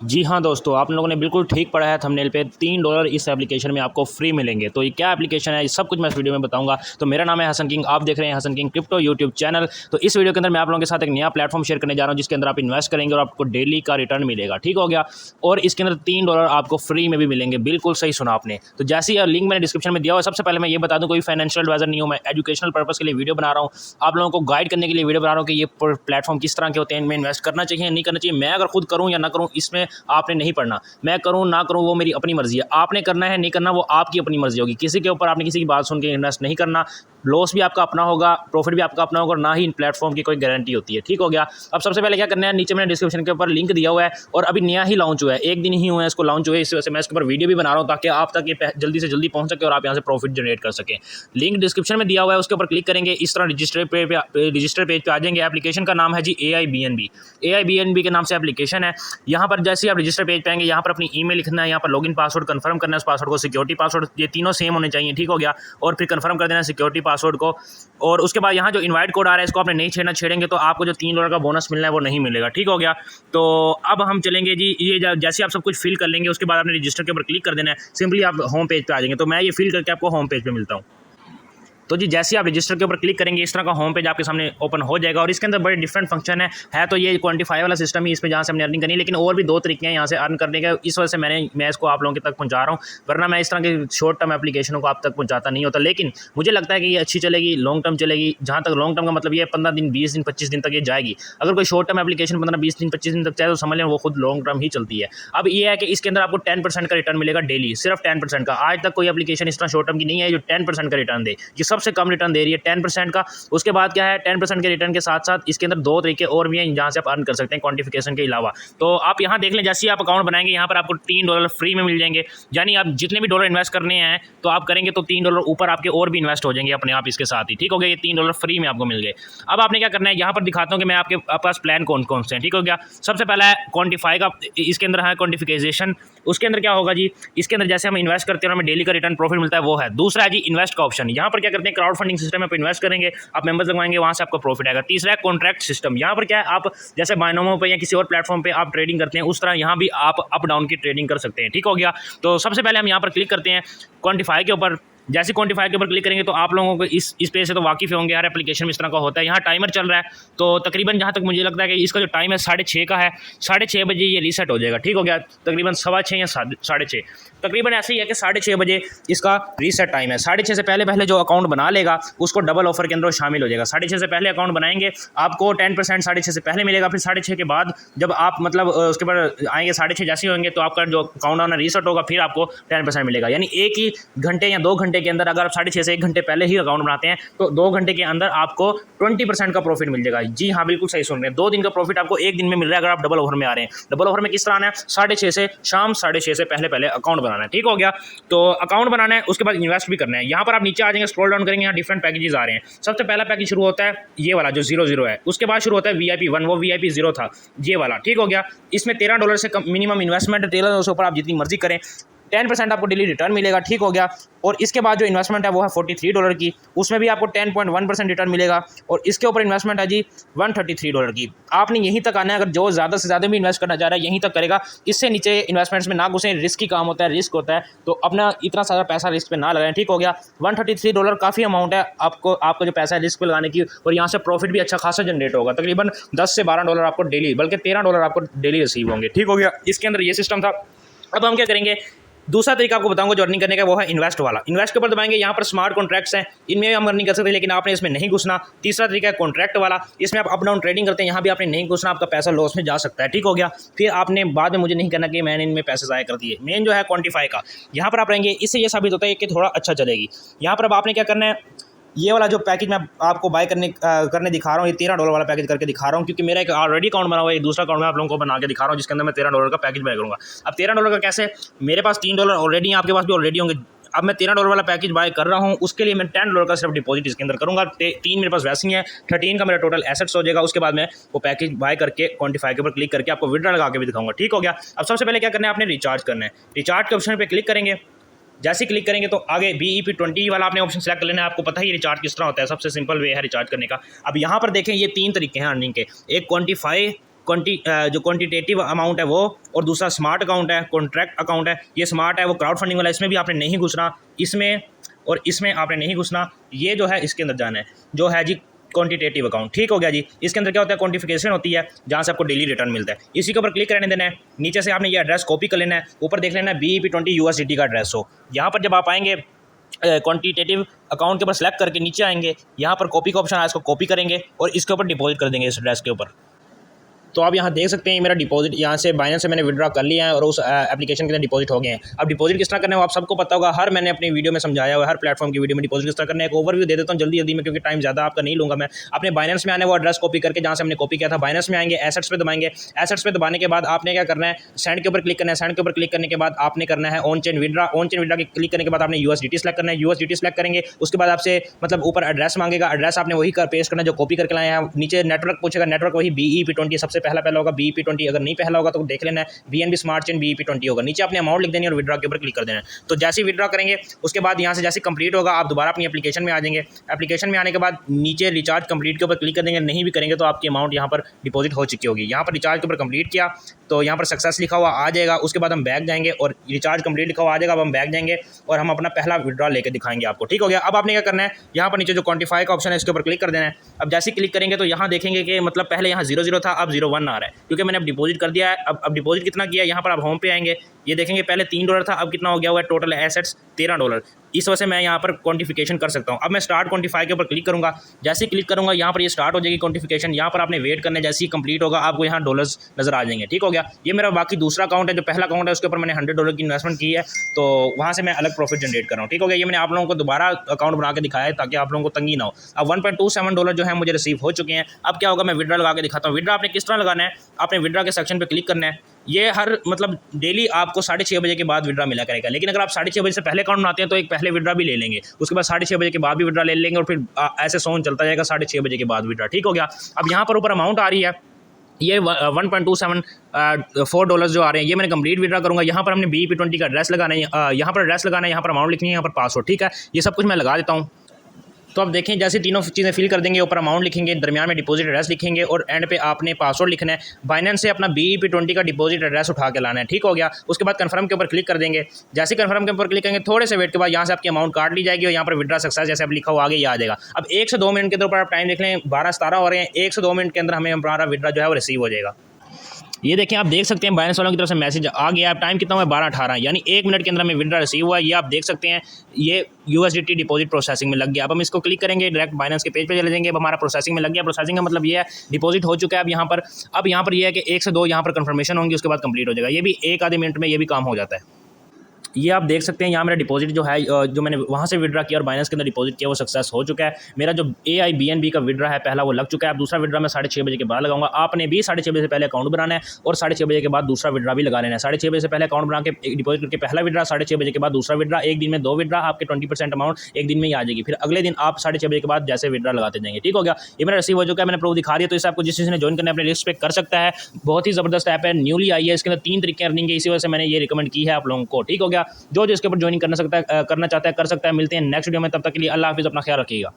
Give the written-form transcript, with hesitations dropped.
जी हाँ दोस्तों, आप लोगों ने बिल्कुल ठीक पढ़ा है थंबनेल पे। $3 इस एप्लीकेशन में आपको फ्री मिलेंगे। तो ये क्या एप्लीकेशन है, ये सब कुछ मैं इस वीडियो में बताऊंगा। तो मेरा नाम है हसन किंग, आप देख रहे हैं Hasan king crypto YouTube channel. तो इस वीडियो के अंदर मैं आप लोगों के साथ एक नया प्लेटफॉर्म शेयर करने जा रहा हूँ, जिसके अंदर आप इन्वेस्ट करेंगे और आपको डेली का रिटर्न मिलेगा। ठीक हो गया। और इसके अंदर $3 आपको फ्री में भी मिलेंगे। बिल्कुल सही सुना आपने। तो जैसे ही लिंक मैंने डिस्क्रिप्शन में दिया हुआ है, सबसे पहले मैं ये बता दूँ, कोई फाइनेंशियल एडवाइजर नहीं हूँ, मैं एजुकेशनल पर्पस के लिए वीडियो बना रहा हूँ। आप लोगों को गाइड करने के लिए वीडियो बना रहा हूँ कि ये प्लेटफॉर्म किस तरह के होते हैं, इनमें इन्वेस्ट करना चाहिए या नहीं करना चाहिए। मैं अगर खुद करूँ या ना करूँ, इसमें आपने नहीं पढ़ना। मैं करूँ ना करूँ वो मेरी अपनी मर्जी है। आपने करना है नहीं करना वो आपकी अपनी मर्जी होगी। किसी के ऊपर आपने किसी की बात सुन के इन्वेस्ट नहीं करना। लॉस भी आपका अपना होगा, प्रॉफिट भी आपका अपना होगा, और ना ही इन प्लेटफॉर्म की कोई गारंटी होती है। ठीक हो गया। अब सबसे पहले क्या करना है, नीचे मैंने डिस्क्रिप्शन के ऊपर लिंक दिया हुआ है, और अभी नया ही लॉन्च हुआ है, एक दिन ही हुआ है इसको लॉन्च हुए। इस वजह से मैं इसके ऊपर वीडियो भी बना रहा हूँ, ताकि आप तक ये जल्दी से जल्दी पहुंच सके और आप यहाँ से प्रॉफिट जनरेट कर सकें। लिंक डिस्क्रिप्शन में दिया हुआ है, उसके ऊपर क्लिक करेंगे, इस तरह रजिस्टर पेज पे आ जाएंगे। एप्लीकेशन का नाम है जी AIBNB के नाम से एप्लीकेशन है। यहाँ पर जैसे आप रजिस्टर पेज पे आएंगे, यहाँ पर अपनी ईमेल लिखना है, यहाँ पर लॉगिन पासवर्ड कंफर्म करना है, उस पासवर्ड को सिक्योरिटी पासवर्ड, ये तीनों सेम होने चाहिए। ठीक हो गया। और फिर कंफर्म कर देना सिक्योरिटी पासवर्ड को। और उसके बाद यहाँ जो इनवाइट कोड आ रहा है, इसको आपने नहीं छेड़ना। छेड़ेंगे तो आपको जो $3 का बोनस मिलना है वो नहीं मिलेगा। ठीक हो गया। तो अब हम चलेंगे जी, ये जैसे आप सब कुछ फिल कर लेंगे, उसके बाद आपने रजिस्टर के ऊपर क्लिक कर देना है। सिंपली आप होम पेज पे आ जाएंगे। तो मैं ये फिल करके आपको होम पेज पे मिलता हूँ। तो जी जैसे आप रजिस्टर के ऊपर क्लिक करेंगे, इस तरह का होम पेज आपके सामने ओपन हो जाएगा। और इसके अंदर बड़े डिफरेंट फंक्शन है तो ये क्वांटिफाई वाला सिस्टम ही इसमें, जहाँ से हमने अर्निंग करनी है। लेकिन और भी दो तरीके हैं यहाँ से अर्न करने के, इस वजह से मैं इसको आप लोगों के तक पहुँचा रहा हूँ। वरना मैं इस तरह के शॉर्ट टर्म एप्लीकेशनों को आप तक पहुँचाता नहीं होता। लेकिन मुझे लगता है कि ये अच्छी चलेगी, लॉन्ग टर्म चलेगी। जहाँ तक लॉन्ग टर्म का मतलब ये 15 दिन, 20 दिन, 25 दिन तक ये जाएगी। अगर कोई शॉर्ट टर्म एप्लीकेशन 15, 20 दिन, 25 दिन तक चाहे तो समझ लें वो खुद लॉन्ग टर्म ही चलती है। अब ये है कि इसके अंदर आपको 10% का रिटर्न मिलेगा डेली, सिर्फ 10% का। आज तक कोई एप्लीकेशन इस तरह शॉर्ट टर्म की नहीं है जो 10% का रिटर्न दे। ये सबसे कम रिटर्न दे रही है 10% का। उसके बाद क्या है, 10% के रिटर्न के साथ साथ इसके अंदर दो तरीके और भी हैं जहाँ से आप अर्न कर सकते हैं क्वांटिफिकेशन के अलावा। तो आप यहाँ देख लें, जैसे ही आप अकाउंट बनाएंगे, यहाँ पर आपको $3 फ्री में मिल जाएंगे। यानी आप जितने भी डॉलर इन्वेस्ट करने हैं तो आप करेंगे तो $3 ऊपर आपके और भी इन्वेस्ट हो जाएंगे अपने आप इसके साथ ही। ठीक हो गया। ये $3 फ्री में आपको मिल गए। अब आपने क्या करना है, यहाँ पर दिखाता हूँ कि मैं आपके पास प्लान कौन कौन से हैं। ठीक हो गया। सबसे पहला है क्वांटिफाई का, इसके अंदर है क्वांटिफिकेशन। उसके अंदर क्या होगा जी, इसके अंदर जैसे हम इन्वेस्ट करते हैं और हमें डेली का रिटर्न प्रॉफिट मिलता है, वो है। दूसरा है जी इन्वेस्ट का ऑप्शन। यहाँ पर क्या करते हैं, क्राउड फंडिंग सिस्टम में आप इन्वेस्ट करेंगे, आप मेंबर्स लगवाएंगे, वहाँ से आपको प्रॉफिट आएगा। तीसरा है कॉन्ट्रैक्ट सिस्टम। यहाँ पर क्या है, आप जैसे बायनोमो पे या किसी और प्लेटफॉर्म पे आप ट्रेडिंग करते हैं, उस तरह यहाँ भी आप अप डाउन की ट्रेडिंग कर सकते हैं। ठीक हो गया। तो सबसे पहले हम यहाँ पर क्लिक करते हैं क्वांटिफाई के ऊपर। जैसे क्वांटिफाई के ऊपर क्लिक करेंगे तो आप लोगों को इस पेज से तो वाकिफ़ होंगे, हर एप्लीकेशन में इस तरह का होता है। यहाँ टाइमर चल रहा है, तो तकरीबन जहाँ तक मुझे लगता है कि इसका जो टाइम है 6:30 का है। 6:30 बजे ये रीसेट हो जाएगा। ठीक हो गया। तकरीबन 6:15 या 6:30, तकरीबन ऐसे ही है कि 6:30 बजे इसका रीसेट टाइम है। 6:30 से पहले पहले जो अकाउंट बना लेगा उसको डबल ऑफर के अंदर शामिल हो जाएगा। 6:30 से पहले अकाउंट बनाएंगे, आपको 10% 6:30 से पहले मिलेगा। फिर 6:30 के बाद जब आप मतलब उसके बाद आएंगे, 6:30 जैसे ही होंगे, तो आपका जो अकाउंट आना रीसेट होगा, फिर आपको 10% मिलेगा। यानी एक ही घंटे या 2 घंटे के अंदर, अगर आप 6:30 से 1 घंटे पहले ही अकाउंट बनाते हैं तो 2 घंटे के अंदर आपको 20% का प्रॉफिट मिल जाएगा। जी हाँ, बिल्कुल सही सुन रहे हैं। 2 दिन का प्रॉफिट आपको 1 दिन में मिल रहा है, अगर आप डबल ऑफर में आ रहे हैं। डबल ऑफर में किस तरह आना है, 6:30 से शाम 6:30 से पहले पहले अकाउंट बनाना है। ठीक हो गया। तो अकाउंट बनाना है, उसके बाद इन्वेस्ट भी करना है। यहाँ पर आप नीचे आ जाएंगे, स्क्रॉल डाउन करेंगे, यहाँ डिफरेंट पैकेजेस आ रहे हैं। सबसे पहला पैकेज शुरू होता है ये वाला जो 00 है। उसके बाद शुरू होता है VIP1, वो VIP0 था, ये वाला। ठीक हो गया। इसमें $13 से कम मिनिमम इन्वेस्टमेंट है। $13 से ऊपर आप जितनी मर्जी करें, 10% आपको डेली रिटर्न मिलेगा। ठीक हो गया। और इसके बाद जो इन्वेस्टमेंट है वो है $43 की, उसमें भी आपको 10.1% रिटर्न मिलेगा। और इसके ऊपर इन्वेस्टमेंट है जी $133 की। आपने यहीं तक आना है, अगर जो ज़्यादा से ज़्यादा भी इन्वेस्ट करना चाह रहा है यहीं तक करेगा। इससे नीचे इन्वेस्टमेंट्स में ना घुसें, रिस्की काम होता है, रिस्क होता है, तो अपना इतना सारा पैसा रिस्क पे ना लगाएं। ठीक हो गया। $133 काफ़ी अमाउंट है आपका जो पैसा है रिस्क पे लगाने की। और यहाँ से प्रॉफिट भी अच्छा खासा जनरेट होगा, तकरीबन $10 से $12 आपको डेली, बल्कि $13 आपको डेली रिसीव होंगे। ठीक हो गया। इसके अंदर ये सिस्टम था। अब हम क्या करेंगे, दूसरा तरीका आपको बताऊंगा जो अर्निंग करने का, वो है इन्वेस्ट वाला। इन्वेस्ट के ऊपर दबाएंगे, यहाँ पर स्मार्ट कॉन्ट्रैक्ट्स हैं, इनमें हम अर्निंग कर सकते हैं, लेकिन आपने इसमें नहीं घुसना। तीसरा तरीका है कॉन्ट्रैक्ट वाला, इसमें आप अप डाउन ट्रेडिंग करते हैं, यहाँ भी आपने नहीं घुसना, आपका पैसा लॉस में जा सकता है। ठीक हो गया। फिर आपने बाद में मुझे नहीं करना कि मैंने इनमें पैसे ज़ाया कर दिए। मेन जो है क्वांटिफाई का, यहाँ पर आप रहेंगे, इससे ये साबित होता है कि थोड़ा अच्छा चलेगी। यहाँ पर अब आपने क्या करना है, ये वाला जो पैकेज मैं आपको बाय करने दिखा रहा हूँ, ये $13 वाला पैकेज करके दिखा रहा हूँ, क्योंकि मेरा एक ऑलरेडी अकाउंट बना हुआ है। एक दूसरा अकाउंट मैं आप लोगों को बना के दिखा रहा हूँ, जिसके अंदर मैं $13 का पैकेज बाय करूँगा। अब $13 का कैसे, मेरे पास $3 ऑलरेडी हैं, आपके पास भी ऑलरेडी होंगे। अब मैं $13 वाला पैकेज बाय कर रहा हूँ, उसके लिए मैं $10 का सिर्फ डिपॉजिट इसके अंदर करूँगा। 3 मेरे पास वैसे ही है, 13 का मेरा टोटल एसेट्स हो जाएगा। उसके बाद मैं वो पैकेज बाय करके क्वांटिफाई के ऊपर क्लिक करके आपको विड्रॉ लगा के भी दिखाऊंगा। ठीक हो गया। अब सबसे पहले क्या करना है, आपने रिचार्ज करना है। रिचार्ज के ऑप्शन पर क्लिक करेंगे, जैसे क्लिक करेंगे तो आगे BEP20 वाला आपने ऑप्शन सेलेक्ट कर लेना है। आपको पता ही रिचार्ज किस तरह होता है, सबसे सिंपल वे है रिचार्ज करने का। अब यहाँ पर देखें, ये 3 तरीके हैं अर्निंग के, एक क्वांटिफाई, जो क्वांटिटेटिव अमाउंट है वो, और दूसरा स्मार्ट अकाउंट है, कॉन्ट्रैक्ट अकाउंट है। ये स्मार्ट है वो क्राउड फंडिंग वाला, इसमें भी आपने नहीं घुसना, इसमें और इसमें आपने नहीं घुसना। ये जो है इसके अंदर जाना है, जो है जी क्वांटिटेटिव अकाउंट। ठीक हो गया जी। इसके अंदर क्या होता है, क्वांटिफिकेशन होती है जहाँ से आपको डेली रिटर्न मिलता है। इसी के ऊपर क्लिक करने देना है। नीचे से आपने ये एड्रेस कॉपी कर लेना है, ऊपर देख लेना है BEP20 USDT का एड्रेस हो। यहाँ पर जब आप आएंगे क्वांटिटेटिव अकाउंट के ऊपर सेलेक्ट करके नीचे आएंगे, यहाँ पर कॉपी का ऑप्शन है, इसको कॉपी करेंगे और इसके ऊपर डिपॉजिट कर देंगे इस एड्रेस के ऊपर। तो आप यहाँ देख सकते हैं मेरा डिपॉजिट यहाँ से बाइनेंस से मैंने विड्रॉ कर लिया है और उस एप्लीकेशन के अंदर डिपॉजिट हो गए हैं। अब डिपॉजिट किस तरह करना है वो आप सबको पता होगा, हर मैंने अपनी वीडियो में समझाया हुआ है, हर प्लेटफॉर्म की वीडियो में डिपॉजिट किस तरह करना है। एक ओवरव्यू दे देता हूँ जल्दी जल्दी में, क्योंकि टाइम ज़्यादा आपका नहीं लूँगा मैं। अपने बाइनेंस में आने वो एड्रेस कॉपी करके जहाँ से हमने कॉपी किया था, बाइनेंस में आएंगे, एसेट्स पे दबाएंगे। एसेट्स पे दबाने के बाद आपने क्या करना है, सेंड के ऊपर क्लिक करना है। सेंड के ऊपर क्लिक करने के बाद आपने करना है on chain withdraw. On chain withdraw के क्लिक करने के बाद आपने USDT सेलेक्ट करना है। USDT सेलेक्ट करेंगे, उसके बाद आपसे मतलब ऊपर एड्रेस मांगेगा, एड्रेस आपने वही पेस्ट करना जो कॉपी करके लाए हैं। नीचे नेटवर्क पूछेगा, नेटवर्क वही BEP20 सबसे पहला होगा, BEP20। अगर नहीं पहला होगा तो देख लेना है, BNB स्मार्ट चेन BEP20 होगा। नीचे अपने अमाउंट लिख देनी और विड्रॉ के ऊपर क्लिक कर देना है। तो जैसे ही विड्रॉ करेंगे उसके बाद यहाँ से जैसे कंप्लीट होगा आप दोबारा अपनी एप्लीकेशन में आ जाएंगे। एप्लीकेशन में आने के बाद नीचे रिचार्ज कंप्लीट के ऊपर क्लिक कर देंगे। नहीं भी करेंगे तो आपकी अमाउंट यहाँ पर डिपॉजिट हो चुकी होगी। यहाँ पर रिचार्ज के ऊपर कंप्लीट किया तो यहाँ पर सक्सेस लिखा हुआ आ जाएगा। उसके बाद हम बैक जाएंगे और रिचार्ज कंप्लीट लिखा हुआ आ जाएगा। अब हम बैक जाएंगे और हम अपना पहला विड्रॉ लेके दिखाएंगे आपको। ठीक हो गया। अब आपने क्या करना है, यहाँ पर नीचे जो क्वांटिफाई का ऑप्शन है इसके ऊपर क्लिक कर देना है। अब जैसे क्लिक करेंगे तो यहाँ देखेंगे कि मतलब पहले यहाँ 0 था, अब 0 1 आ रहा है, क्योंकि मैंने अब डिपॉजिट कर दिया है। अब डिपॉजिट कितना किया, यहाँ पर आप होम पे आएंगे, ये देखेंगे पहले $3 था, अब कितना हो गया हुआ है, टोटल एसेट्स $13। इस वजह से मैं यहाँ पर क्वांटिफिकेशन कर सकता हूँ। अब मैं स्टार्ट क्वांटिफाई के ऊपर क्लिक करूँगा। जैसे ही क्लिक करूँगा यहाँ पर ये स्टार्ट हो जाएगी क्वांटिफिकेशन। यहाँ पर आपने वेट करना है, जैसे ही कंप्लीट होगा आपको यहाँ डॉलर्स नजर आ जाएंगे। ठीक हो गया। ये मेरा बाकी दूसरा अकाउंट है, जो पहला अकाउंट है उसके ऊपर मैंने $100 की इन्वेस्टमेंट की है, तो वहाँ से मैं अलग प्रॉफिट जनरेट कर रहा हूँ। ठीक हो गया। ये मैंने आप लोगों को दोबारा अकाउंट बना के दिखाया है ताकि आप लोगों को तंगी ना हो। अब $1.27 जो है मुझे रिसीव हो चुके हैं। अब क्या होगा, मैं विड्रॉ लगा के दिखाता हूँ। विड्रॉ आपने किस तरह लगाना है, आपने विड्रॉ के सेक्शन पर क्लिक करना है। ये हर मतलब डेली आपको 6:30 बजे के बाद विड्रॉ मिला करेगा, लेकिन अगर आप 6:30 बजे से पहले अकाउंट बनाते हैं तो एक पहले विड्रॉ भी ले लेंगे, उसके बाद 6:30 बजे के बाद भी विड्रॉ ले लेंगे और फिर ऐसे सोन चलता जाएगा 6:30 बजे के बाद विड्रॉ। ठीक हो गया। अब यहाँ पर ऊपर अमाउंट आ रही है, ये $1.274 जो आ रहे हैं, ये मैंने कंप्लीट विड्रॉ करूँगा। यहाँ पर हमने BEP20 का एड्रेस लगाना है, यहाँ पर एड्रेस लगाना है, यहाँ पर अमाउंट लिखनी है, यहाँ पर पासवर्ड। ठीक है, ये सब कुछ मैं लगा देता हूँ। तो अब देखें जैसे तीनों चीज़ें फिल कर देंगे, ऊपर अमाउंट लिखेंगे, दरमियान में डिपॉजिट एड्रेस लिखेंगे और एंड पे आपने पासवर्ड लिखना है। बाइनेंस से अपना BEP20 का डिपॉजिट एड्रेस उठा के लाना है। ठीक हो गया। उसके बाद कंफर्म के ऊपर क्लिक कर देंगे। जैसे कंफर्म के ऊपर क्लिक करेंगे थोड़े से वेट के बाद यहाँ से आपकी अमाउंट काट ली जाएगी और यहाँ पर विड्रॉ सक्सेस जैसे अब लिखा हुआ आगे ये आ जाएगा। अब 1 से 2 मिनट के ऊपर आप टाइम देख लें, 12:17 हो रहे हैं। 1 से 2 मिनट के अंदर हमें हमारा विड्रॉ जो है वो रिसीव हो जाएगा। ये देखें, आप देख सकते हैं बाइनेंस वालों की तरफ से मैसेज आ गया। अब टाइम कितना हुआ है, 12:18, यानी 1 मिनट के अंदर हमें विड्रॉ रिसीव हुआ है। ये आप देख सकते हैं, ये USDT डिपॉजिट प्रोसेसिंग में लग गया। अब हम इसको क्लिक करेंगे, डायरेक्ट बाइनेंस के पेज पे चले जाएंगे। अब हमारा प्रोसेसिंग में लग गया। प्रोसेसिंग का मतलब ये है डिपॉजिट हो चुका है। अब यहाँ पर ये है कि 1 से 2 यहाँ पर कंफर्मेशन होंगी, उसके बाद कंप्लीट हो जाएगा। ये भी 1 आधे मिनट में ये भी काम हो जाता है। ये आप देख सकते हैं यहाँ मेरा डिपॉजिट जो है, जो मैंने वहाँ से विड्रॉ किया और बाइनेंस के अंदर डिपॉजिट किया वो सक्सेस हो चुका है। मेरा जो AIBNB का विड्रॉ है पहला वो लग चुका है। अब दूसरा विड्रॉ मैं 6:30 बजे के बाद लगाऊंगा। आपने भी 6:30 बजे से पहले अकाउंट बनाना है और 6:30 बजे के बाद दूसरा विड्रॉ भी लगा लेना है। 6:30 बजे से पहले अकाउंट बना के डिपॉजिट करके पहला विड्रॉ, 6:30 बजे के बाद दूसरा विड्रॉ, एक दिन में 2 विड्रॉ, आपके 20% अमाउंट एक दिन में ही आ जाएगी। फिर अगले दिन आप 6:30 बजे के बाद जैसे विड्रॉ लगाते जाएंगे। ठीक हो गया। ये मेरा रिसीव हो चुका है, मैंने प्रूफ दिखा दिया। तो इसे आपको जिस चीज़ ने ज्वाइन करना है अपने लिस्ट पे कर सकता है। बहुत ही ज़बरदस्त ऐप है, न्यूली आई है, इसके अंदर 3 तरीके अर्निंग है, इसी वजह से मैंने ये रिकमेंड की है आप लोगों को। ठीक हो गया। जो इसके ऊपर ज्वाइन करना चाहता है कर सकता है। मिलते हैं नेक्स्ट वीडियो में, तब तक के लिए अल्लाह हाफिज़, अपना ख्याल रखिएगा।